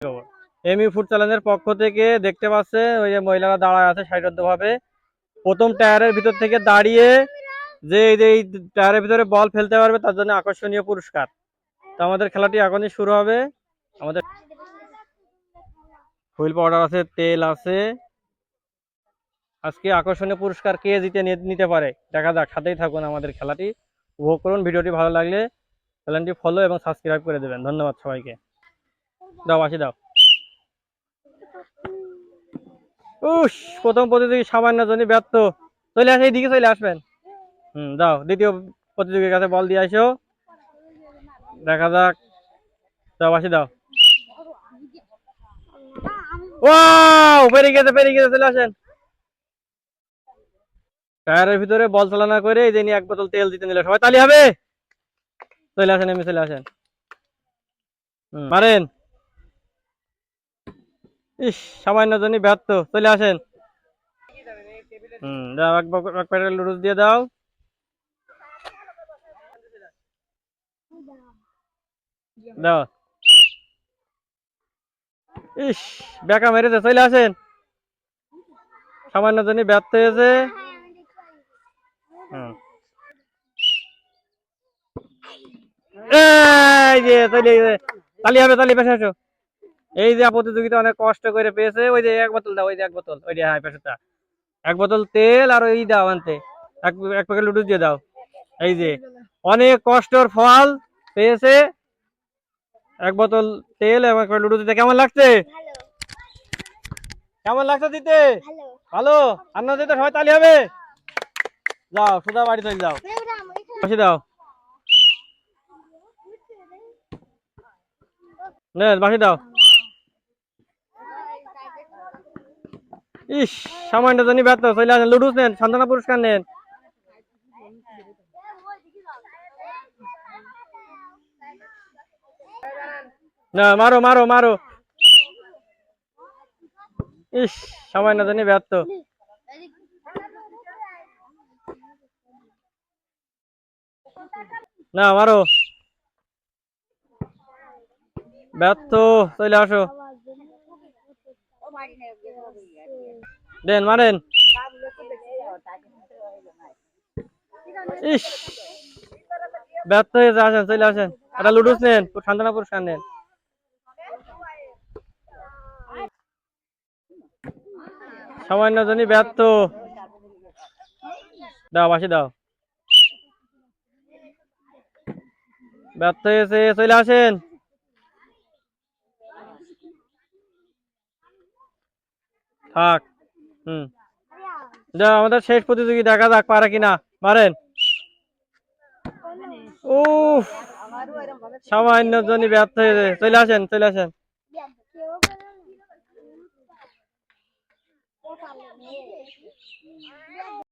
ME food চ্যালেঞ্জের পক্ষ থেকে দেখতে পাচ্ছে ওই যে মহিলারা দাঁড়ায় আছে সারিবদ্ধভাবে। প্রথম টায়ারের ভিতর থেকে দাঁড়িয়ে যে এই টায়ারের ভিতরে বল ফেলতে পারবে তার জন্য আকর্ষণীয় পুরস্কার। তো আমাদের খেলাটি এখনই শুরু হবে। আমাদের হুইল পাউডার আছে, তেল আছে। আজকে আকর্ষণীয় পুরস্কার কে নিতে পারে দেখা যাক। সাথেই থাকুন, আমাদের খেলাটি উপভোগ করুন। ভিডিওটি ভালো লাগলে চ্যানেলটি ফলো এবং সাবস্ক্রাইব করে দেবেন। ধন্যবাদ সবাইকে। দাও আসি দাও। উস, প্রথম প্রতিযোগী সামান্য জনই ব্যর্থ। চলে আসে, এইদিকে চলে আসবেন। দাও দ্বিতীয় প্রতিযোগীর কাছে বল দিয়ে আসো। দেখা যাক। দাও আসি দাও। ওয়াও, পেরে গেছে পেরে গেছে, চলে আসেন। টায়ারের ভিতরে বল চালনা করে এই যে এক বোতল তেল দিতে নিল। সবাই তালি হবে। চলে আসেন, এমনি চলে আসেন। মারেন। ইস, সামান্য জনই ব্যর্থ। চলে আসেন। দাও এক প্যাকেট লুডুস দিয়ে দাও। দাও। ইস, বেকা মেরেছে। চলে আসেন। সামান্য জনই ব্যর্থ হয়েছে। এই যে চলে গেছে। তালি হবে, তালি পেশা আসো। এই যে প্রতিযোগিতা অনেক কষ্ট করে পেয়েছে। ওই যে এক বোতল দাও, ওই যে এক বোতল, ওই যে হ্যাঁ পেশাটা। এক বোতল তেল আর ওই দাও আনতে। এক প্যাকেট লুডুস দিয়ে দাও। এই যে অনেক কষ্টর ফল পেয়েছে। এক বোতল তেল এবং এক প্যাকেট লুডুস দিতে কেমন লাগছে? কেমন লাগছে দিতে? ভালো। আন্না দিতে সবাই তালি হবে। যাও সোজা বাড়ি চলে যাও। বসে দাও। বাসি দাও। ইস, সামান্য জনই ব্যর্থ। চলে আসেন, লুডুস নেন, সান্ত্বনা পুরস্কার নেন। না, মারো মারো মারো। ইস, সামান্য জনই ব্যর্থ। না, মারো। ব্যর্থ। চলে আসো। দেন মারেন। ইস, ব্যর্থ হয়েছে। আসেন, চলে আসেন। একটা লুডুস নেন, সান্ত্বনা পুরস্কার নেন। সামান্য জনই ব্যর্থ। দাও বাসি দাও। ব্যর্থ হয়েছে। চলে আসেন। থাক। দাও, আমাদের শেষ প্রতিযোগী, দেখা যাক পারে কিনা। মারেন। উফ, সামান্য জনই ব্যর্থ হয়েছে। চলে আসেন, চলে আসেন।